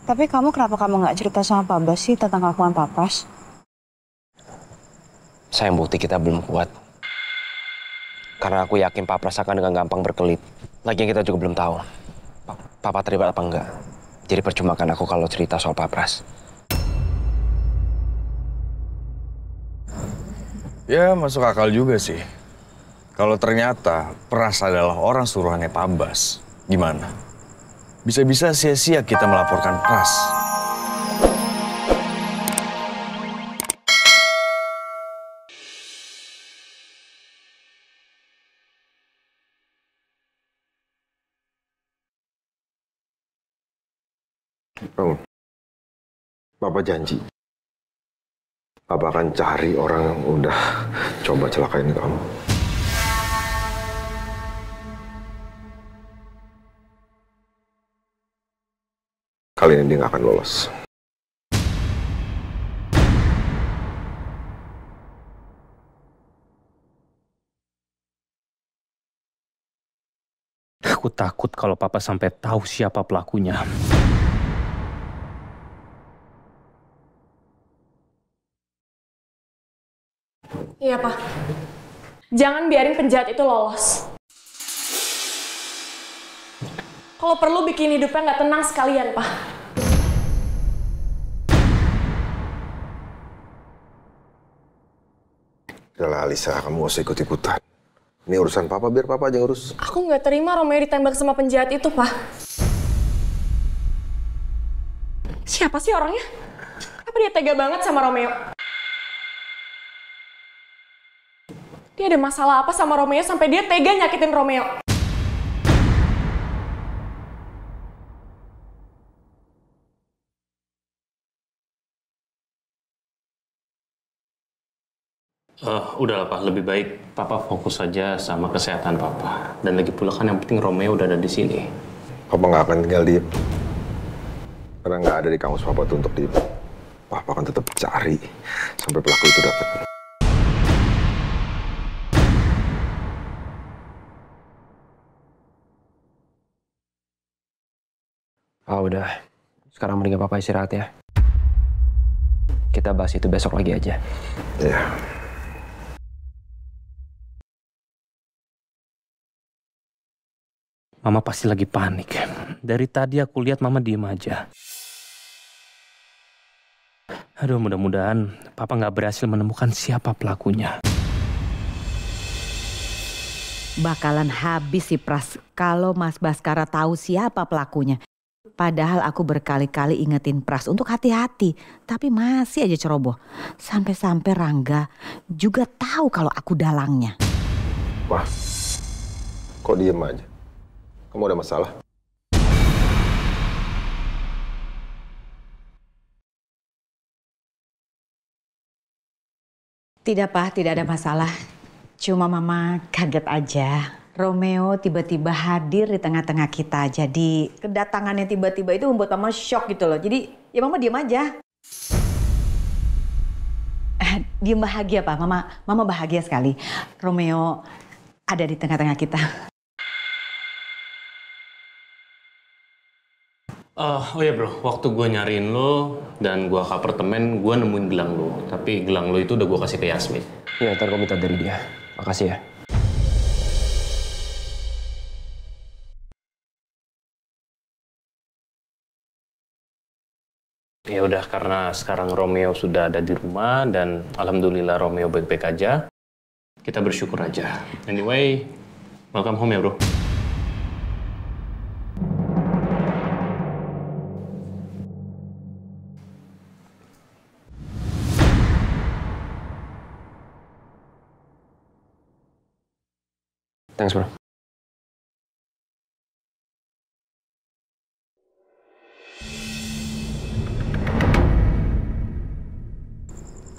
Tapi kenapa kamu nggak cerita sama Pak Bas sih tentang kelakuan Papras? Sayang bukti kita belum kuat. Karena aku yakin Papras akan dengan gampang berkelit. Lagian kita juga belum tahu Papa terlibat apa enggak. Jadi percuma kan aku kalau cerita soal Papras. Ya masuk akal juga sih. Kalau ternyata Pras adalah orang suruhannya Pak Bas, gimana? Bisa-bisa sia-sia kita melaporkan Pras. Bangun. Papa janji. Papa akan cari orang yang udah coba celakain kamu. Kali ini dia nggak akan lolos. Aku takut kalau Papa sampai tahu siapa pelakunya. Iya, Pak. Jangan biarin penjahat itu lolos. Kalau perlu bikin hidupnya nggak tenang sekalian, Pak. Udah Alisa, kamu gak usah ikut-ikutan. Ini urusan Papa, biar Papa aja ngurus. Aku nggak terima Romeo ditembak sama penjahat itu, Pak. Siapa sih orangnya? Apa dia tega banget sama Romeo? Dia ada masalah apa sama Romeo sampai dia tega nyakitin Romeo? Udahlah Pak, lebih baik Papa fokus saja sama kesehatan Papa. Dan lagi pula kan yang penting Romeo udah ada di sini. Papa nggak akan tinggal diem. Karena nggak ada di kamus Papa tuh untuk diem. Papa akan tetap cari sampai pelaku itu dapat. Udah. Sekarang mendingan Papa istirahat ya. Kita bahas itu besok lagi aja. Iya. Mama pasti lagi panik. Dari tadi aku lihat Mama diem aja. Aduh, mudah-mudahan Papa nggak berhasil menemukan siapa pelakunya. Bakalan habis si Pras kalau Mas Baskara tahu siapa pelakunya. Padahal aku berkali-kali ingetin Pras untuk hati-hati, tapi masih aja ceroboh. Sampai-sampai Rangga juga tahu kalau aku dalangnya. Wah, kok diem aja? Kamu ada masalah? Tidak Pak, tidak ada masalah. Cuma Mama kaget aja. Romeo tiba-tiba hadir di tengah-tengah kita. Jadi kedatangannya tiba-tiba itu membuat Mama shock gitu loh. Jadi ya Mama diam aja. Diam bahagia Pak, Mama bahagia sekali. Romeo ada di tengah-tengah kita. Oh iya bro, waktu gue nyariin lo dan gue ke apartemen, gue nemuin gelang lo. Tapi gelang lo itu udah gue kasih ke Yasmin. Iya, ntar gue minta dari dia. Makasih ya. Ya udah, karena sekarang Romeo sudah ada di rumah dan alhamdulillah Romeo baik-baik aja. Kita bersyukur aja. Anyway, welcome home ya bro. Thanks bro.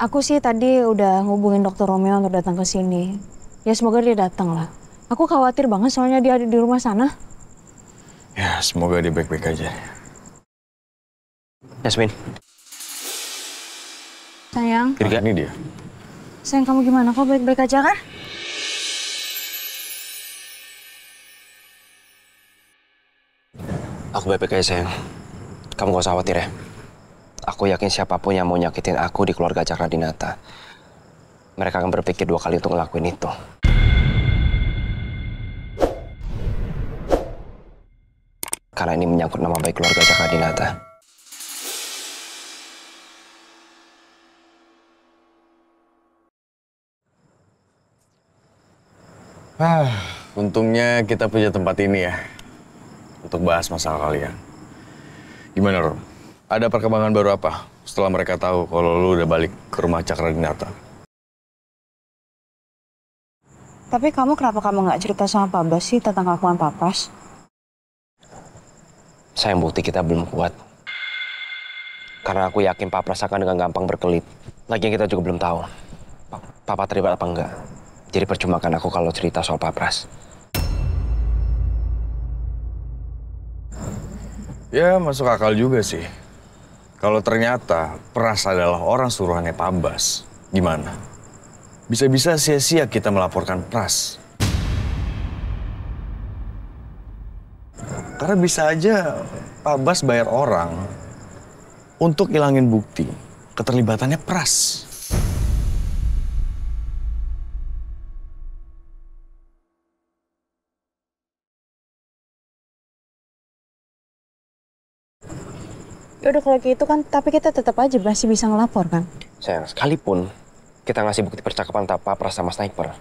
Aku sih tadi udah ngubungin dokter Romeo untuk datang ke sini. Ya semoga dia datang lah. Aku khawatir banget soalnya dia ada di rumah sana. Ya semoga dia baik-baik aja. Yasmin. Sayang. Nah, ini dia. Sayang kamu gimana? Kau baik-baik aja kan? Aku baik-baik aja sayang. Kamu gak usah khawatir ya. Aku yakin siapapun yang mau nyakitin aku di keluarga Cakradinata, mereka akan berpikir 2 kali untuk ngelakuin itu. Karena ini menyangkut nama baik keluarga Cakradinata. Untungnya kita punya tempat ini ya, untuk bahas masalah kalian. Gimana, Rom? Ada perkembangan baru apa setelah mereka tahu kalau lu udah balik ke rumah Cakradinata? Tapi kenapa kamu nggak cerita sama Pak Bas sih tentang kelakuan Pak Pras? Sayang bukti kita belum kuat. Karena aku yakin Pak Pras akan dengan gampang berkelit. Lagian kita juga belum tahu Papa terlibat apa enggak. Jadi percuma kan aku kalau cerita soal Pak Pras. Ya, masuk akal juga sih. Kalau ternyata Pras adalah orang suruhannya Pak Bas, gimana? Bisa-bisa sia-sia kita melaporkan Pras. Karena bisa aja Pak Bas bayar orang untuk hilangin bukti keterlibatannya Pras. Ya udah kalau gitu kan, tapi kita tetap aja masih bisa ngelapor kan? Sayang, sekalipun kita ngasih bukti percakapan Pak Pras sama sniper,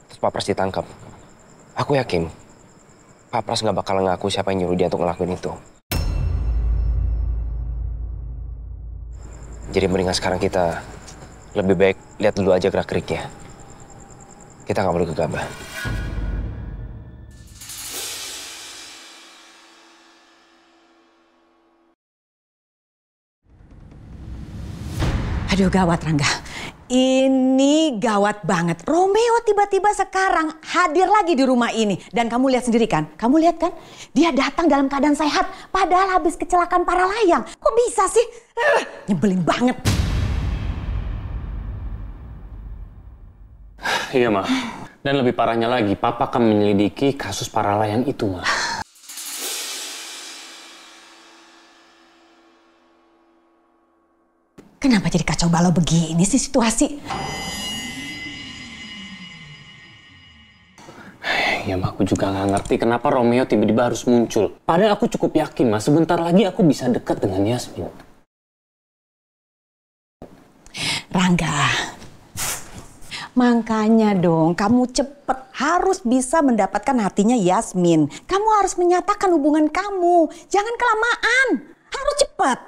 terus Pak Pras ditangkap, aku yakin Pak Pras nggak bakal ngaku siapa yang nyuruh dia untuk ngelakuin itu. Jadi mendingan sekarang kita lebih baik lihat dulu aja gerak-geriknya. Kita nggak boleh gegabah. Aduh gawat Rangga, ini gawat banget. Romeo tiba-tiba sekarang hadir lagi di rumah ini. Dan kamu lihat sendiri kan, kamu lihat kan? Dia datang dalam keadaan sehat, padahal habis kecelakaan para layang. Kok bisa sih? Nyebelin banget. Iya, Ma. Dan lebih parahnya lagi, Papa akan menyelidiki kasus para layang itu, Ma. Kenapa jadi kacau balau begini sih situasi? Ya, Ma, aku juga nggak ngerti kenapa Romeo tiba-tiba harus muncul. Padahal aku cukup yakin, Ma, sebentar lagi aku bisa dekat dengan Yasmin. Rangga, makanya dong kamu cepet harus bisa mendapatkan hatinya Yasmin. Kamu harus menyatakan hubungan kamu. Jangan kelamaan, harus cepat.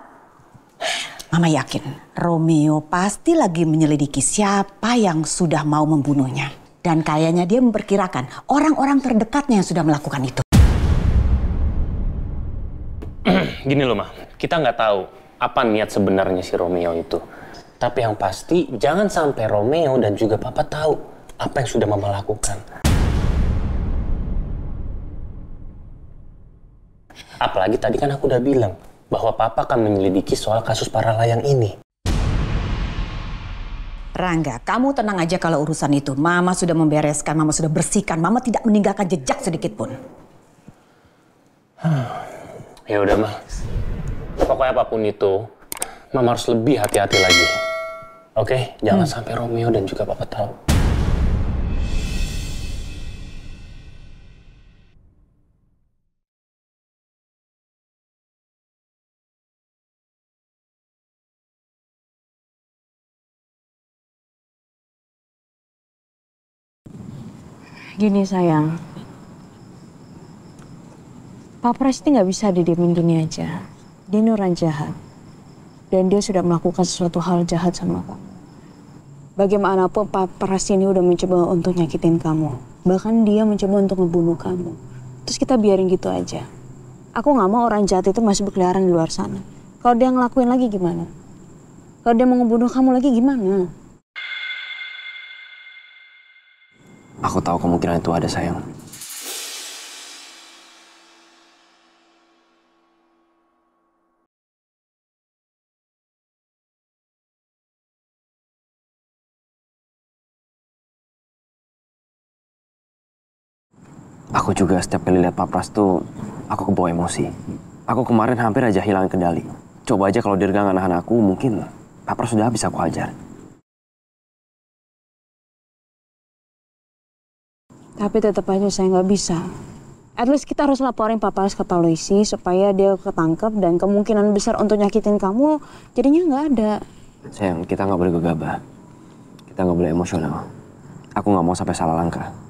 Mama yakin Romeo pasti lagi menyelidiki siapa yang sudah mau membunuhnya. Dan kayaknya dia memperkirakan orang-orang terdekatnya yang sudah melakukan itu. Gini loh, Ma. Kita nggak tahu apa niat sebenarnya si Romeo itu. Tapi yang pasti jangan sampai Romeo dan juga Papa tahu apa yang sudah Mama lakukan. Apalagi tadi kan aku udah bilang bahwa Papa akan menyelidiki soal kasus para layang ini. Rangga, kamu tenang aja kalau urusan itu. Mama sudah membereskan, Mama sudah bersihkan. Mama tidak meninggalkan jejak sedikit pun. Ya udah, Ma. Pokoknya apapun itu, Mama harus lebih hati-hati lagi. Oke? Jangan sampai Romeo dan juga Papa tahu. Gini sayang, Pak Pras ini nggak bisa didiemin gini aja. Dia ini orang jahat. Dan dia sudah melakukan sesuatu hal jahat sama kamu. Bagaimanapun Pak Pras ini udah mencoba untuk nyakitin kamu. Bahkan dia mencoba untuk ngebunuh kamu. Terus kita biarin gitu aja. Aku nggak mau orang jahat itu masih berkeliaran di luar sana. Kalau dia ngelakuin lagi gimana? Kalau dia mau ngebunuh kamu lagi gimana? Aku tahu kemungkinan itu ada, sayang. Aku juga setiap kali lihat Pak Pras tuh, aku kebawa emosi. Aku kemarin hampir aja hilang kendali. Coba aja kalau Dirga nggak nahan aku, mungkin Pak Pras sudah habis aku hajar. Tapi tetap aja saya nggak bisa. At least kita harus laporin Pak Pras ke polisi supaya dia ketangkep dan kemungkinan besar untuk nyakitin kamu jadinya nggak ada. Sayang, kita nggak boleh gegabah. Kita nggak boleh emosional. Aku nggak mau sampai salah langkah.